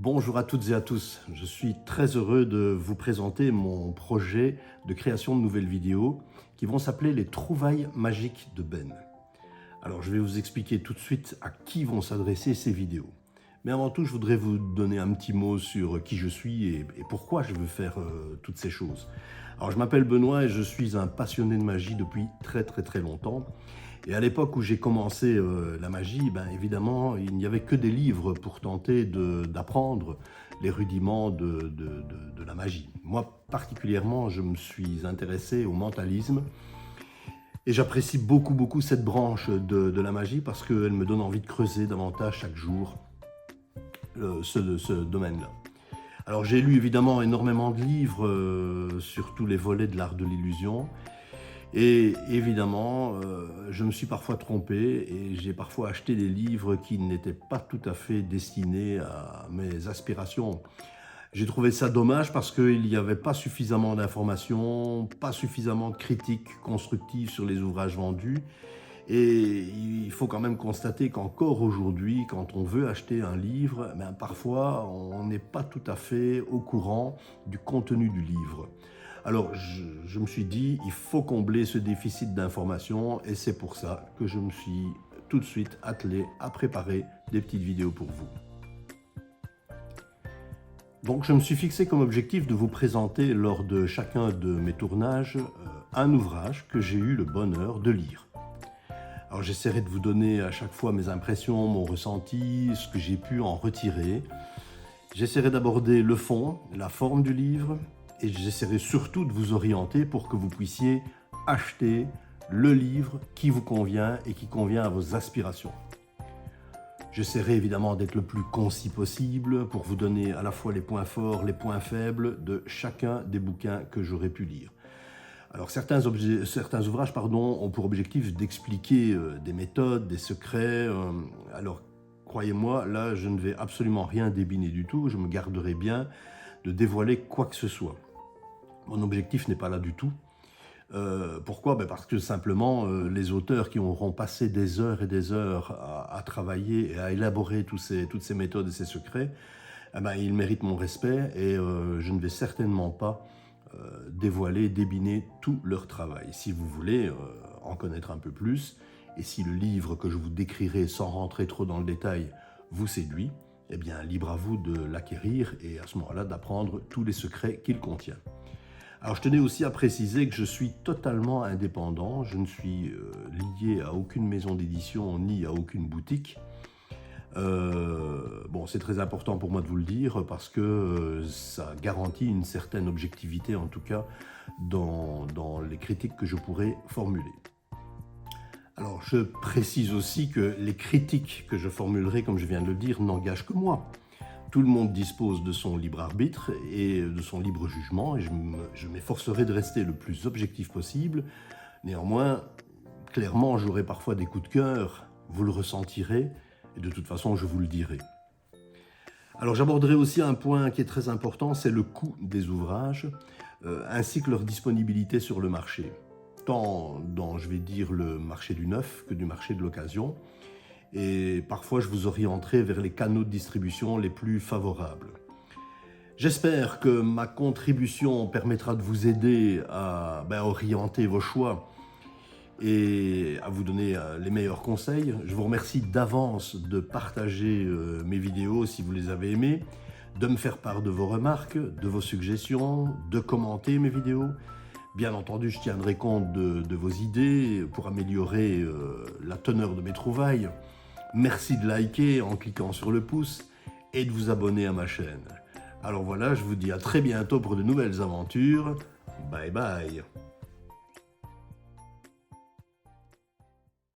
Bonjour à toutes et à tous, je suis très heureux de vous présenter mon projet de création de nouvelles vidéos qui vont s'appeler les trouvailles magiques de Ben. Alors je vais vous expliquer tout de suite à qui vont s'adresser ces vidéos. Mais avant tout, je voudrais vous donner un petit mot sur qui je suis et pourquoi je veux faire toutes ces choses. Alors je m'appelle Benoît et je suis un passionné de magie depuis très longtemps. Et à l'époque où j'ai commencé la magie, évidemment, il n'y avait que des livres pour tenter d'apprendre les rudiments de la magie. Moi, particulièrement, je me suis intéressé au mentalisme et j'apprécie beaucoup cette branche de la magie parce qu'elle me donne envie de creuser davantage chaque jour ce domaine-là. Alors j'ai lu évidemment énormément de livres sur tous les volets de l'art de l'illusion. Et évidemment, je me suis parfois trompé et j'ai parfois acheté des livres qui n'étaient pas tout à fait destinés à mes aspirations. J'ai trouvé ça dommage parce qu'il n'y avait pas suffisamment d'informations, pas suffisamment de critiques constructives sur les ouvrages vendus. Et il faut quand même constater qu'encore aujourd'hui, quand on veut acheter un livre, parfois on n'est pas tout à fait au courant du contenu du livre. Alors, je me suis dit, il faut combler ce déficit d'information et c'est pour ça que je me suis tout de suite attelé à préparer des petites vidéos pour vous. Donc, je me suis fixé comme objectif de vous présenter lors de chacun de mes tournages un ouvrage que j'ai eu le bonheur de lire. Alors, j'essaierai de vous donner à chaque fois mes impressions, mon ressenti, ce que j'ai pu en retirer. J'essaierai d'aborder le fond, la forme du livre, et j'essaierai surtout de vous orienter pour que vous puissiez acheter le livre qui vous convient et qui convient à vos aspirations. J'essaierai évidemment d'être le plus concis possible pour vous donner à la fois les points forts, les points faibles de chacun des bouquins que j'aurai pu lire. Alors certains ouvrages ont pour objectif d'expliquer des méthodes, des secrets. Alors croyez-moi, là je ne vais absolument rien débiner du tout, je me garderai bien de dévoiler quoi que ce soit. Mon objectif n'est pas là du tout. Pourquoi ? Parce que simplement, les auteurs qui auront passé des heures et des heures à travailler et à élaborer toutes ces méthodes et ces secrets, ils méritent mon respect et je ne vais certainement pas dévoiler, débiner tout leur travail. Si vous voulez en connaître un peu plus, et si le livre que je vous décrirai sans rentrer trop dans le détail vous séduit, eh bien, libre à vous de l'acquérir et à ce moment-là d'apprendre tous les secrets qu'il contient. Alors, je tenais aussi à préciser que je suis totalement indépendant. Je ne suis lié à aucune maison d'édition ni à aucune boutique. C'est très important pour moi de vous le dire parce que ça garantit une certaine objectivité, en tout cas, dans les critiques que je pourrais formuler. Alors, je précise aussi que les critiques que je formulerai, comme je viens de le dire, n'engagent que moi. Tout le monde dispose de son libre arbitre et de son libre jugement, et je m'efforcerai de rester le plus objectif possible. Néanmoins, clairement, j'aurai parfois des coups de cœur, vous le ressentirez, et de toute façon, je vous le dirai. Alors, j'aborderai aussi un point qui est très important, c'est le coût des ouvrages, ainsi que leur disponibilité sur le marché. Tant dans, je vais dire, le marché du neuf que du marché de l'occasion. Et parfois, je vous orienterai vers les canaux de distribution les plus favorables. J'espère que ma contribution permettra de vous aider à orienter vos choix et à vous donner les meilleurs conseils. Je vous remercie d'avance de partager mes vidéos si vous les avez aimées, de me faire part de vos remarques, de vos suggestions, de commenter mes vidéos. Bien entendu, je tiendrai compte de vos idées pour améliorer la teneur de mes trouvailles. Merci de liker en cliquant sur le pouce et de vous abonner à ma chaîne. Alors voilà, je vous dis à très bientôt pour de nouvelles aventures. Bye bye.